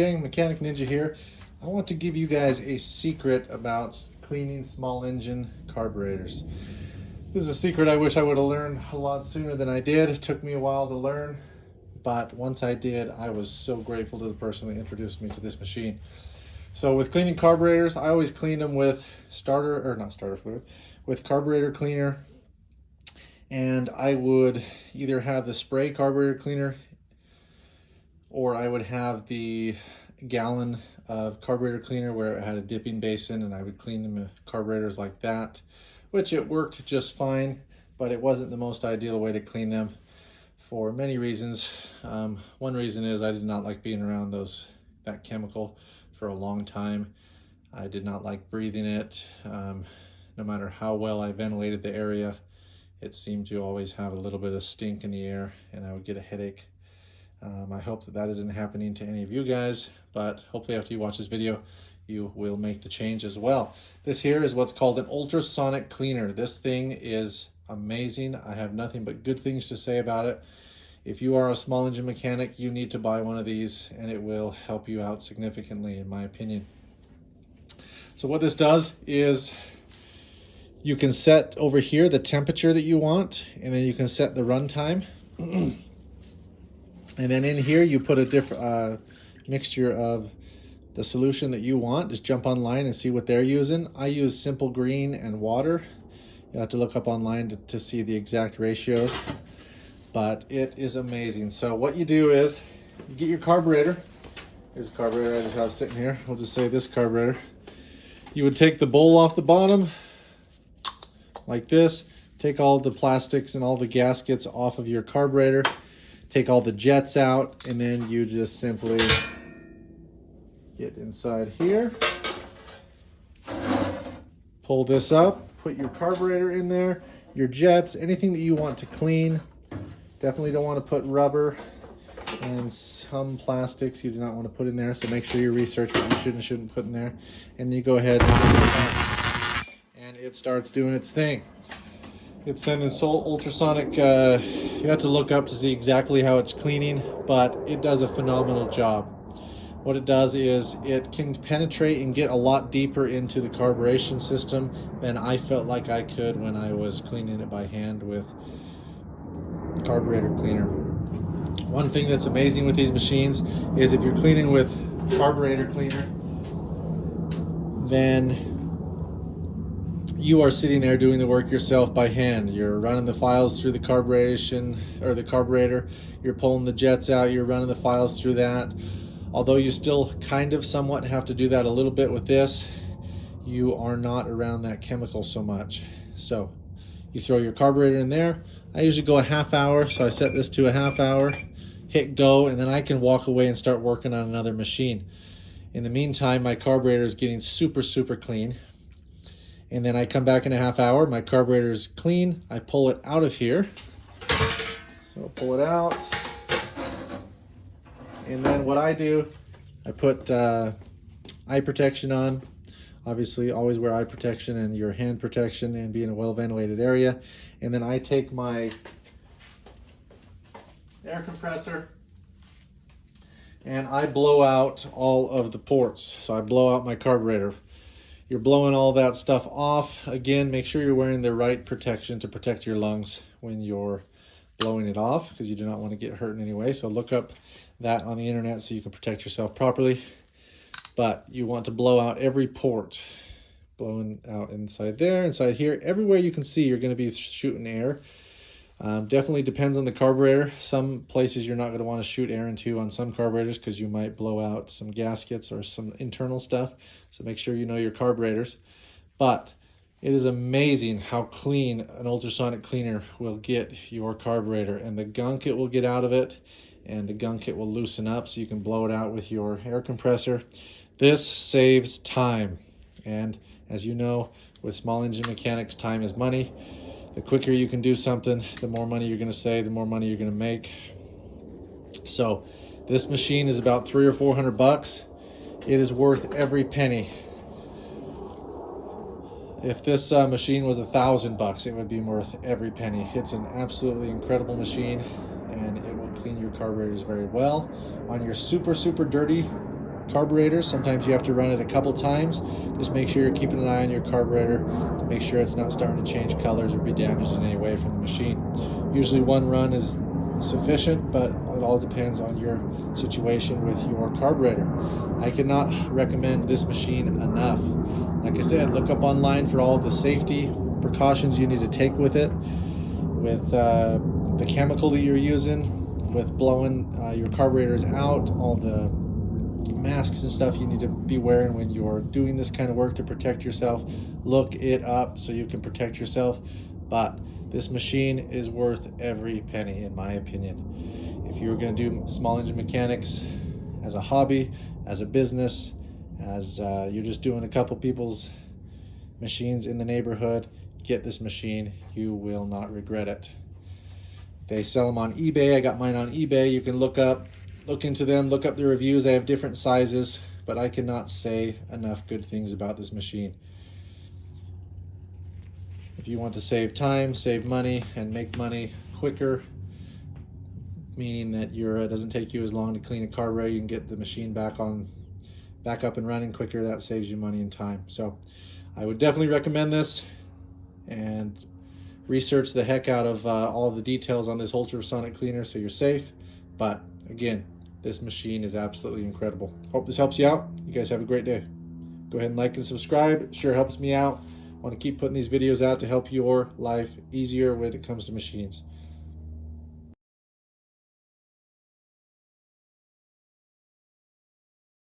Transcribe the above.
Gang, Mechanic Ninja here. I want to give you guys a secret about cleaning small engine carburetors. This is a secret I wish I would have learned a lot sooner than I did. It took me a while to learn, but once I did, I was so grateful to the person that introduced me to this machine. So with cleaning carburetors, I always clean them with with carburetor cleaner. And I would either have the spray carburetor cleaner, or I would have the gallon of carburetor cleaner where it had a dipping basin, and I would clean the carburetors like that, which it worked just fine, but it wasn't the most ideal way to clean them for many reasons. One reason is I did not like being around that chemical for a long time. I did not like breathing it. No matter how well I ventilated the area, it seemed to always have a little bit of stink in the air, and I would get a headache. I hope that isn't happening to any of you guys, but hopefully after you watch this video, you will make the change as well. This here is what's called an ultrasonic cleaner. This thing is amazing. I have nothing but good things to say about it. If you are a small engine mechanic, you need to buy one of these, and it will help you out significantly, in my opinion. So what this does is you can set over here the temperature that you want, and then you can set the run time. And then in here you put a different mixture of the solution that you want. Just jump online and see what they're using. I use Simple Green and water. You have to look up online to see the exact ratios, but it is amazing. So what you do is you get your carburetor. Here's a carburetor I just have sitting here. We'll just say this carburetor. You would take the bowl off the bottom like this. Take all the plastics and all the gaskets off of your carburetor. Take all the jets out, and then you just simply get inside here, pull this up, put your carburetor in there, your jets, anything that you want to clean. Definitely don't want to put rubber and some plastics you do not want to put in there, so make sure you research what you should and shouldn't put in there. And you go ahead and it starts doing its thing. It's sending ultrasonic, you have to look up to see exactly how it's cleaning, but it does a phenomenal job. What it does is it can penetrate and get a lot deeper into the carburation system than I felt like I could when I was cleaning it by hand with carburetor cleaner. One thing that's amazing with these machines is if you're cleaning with carburetor cleaner, then you are sitting there doing the work yourself by hand. You're running the files through the carburetor, you're pulling the jets out, you're running the files through that. Although you still kind of somewhat have to do that a little bit with this, you are not around that chemical so much. So you throw your carburetor in there. I usually go a half hour, so I set this to a half hour, hit go, and then I can walk away and start working on another machine. In the meantime, my carburetor is getting super clean. And then I come back in a half hour, my carburetor is clean, I pull it out of here. So I'll pull it out. And then what I do, I put eye protection on. Obviously, always wear eye protection and your hand protection and be in a well-ventilated area. And then I take my air compressor and I blow out all of the ports. So I blow out my carburetor. You're blowing all that stuff off. Again, make sure you're wearing the right protection to protect your lungs when you're blowing it off, because you do not want to get hurt in any way. So look up that on the internet so you can protect yourself properly. But you want to blow out every port. Blowing out inside there, inside here. Everywhere you can see, you're going to be shooting air. Definitely depends on the carburetor. Some places you're not going to want to shoot air into on some carburetors because you might blow out some gaskets or some internal stuff. So make sure you know your carburetors. But it is amazing how clean an ultrasonic cleaner will get your carburetor, and the gunk it will get out of it, and the gunk it will loosen up so you can blow it out with your air compressor. This saves time. And as you know, with small engine mechanics, time is money. The quicker you can do something, the more money you're going to save, the more money you're going to make. So this machine is about $300 or $400. It is worth every penny. If this machine was $1,000, it would be worth every penny. It's an absolutely incredible machine, and it will clean your carburetors very well. On your super dirty carburetors. Sometimes you have to run it a couple times. Just make sure you're keeping an eye on your carburetor to make sure it's not starting to change colors or be damaged in any way from the machine. Usually one run is sufficient, but it all depends on your situation with your carburetor. I cannot recommend this machine enough. Like I said, look up online for all the safety precautions you need to take with it, with the chemical that you're using, with blowing your carburetors out, all the masks and stuff you need to be wearing when you're doing this kind of work to protect yourself. Look it up so you can protect yourself. But this machine is worth every penny, in my opinion. If you're going to do small engine mechanics as a hobby, as a business, as you're just doing a couple people's machines in the neighborhood, get this machine. You will not regret it. They sell them on eBay. I got mine on eBay. You can look into them, look up the reviews. They have different sizes, but I cannot say enough good things about this machine. If you want to save time, save money, and make money quicker, meaning that it doesn't take you as long to clean a carburetor, you can get the machine back up and running quicker. That saves you money and time. So I would definitely recommend this, and research the heck out of all the details on this ultrasonic cleaner so you're safe. But again, this machine is absolutely incredible. Hope this helps you out. You guys have a great day. Go ahead and like and subscribe. It sure helps me out. I want to keep putting these videos out to help your life easier when it comes to machines.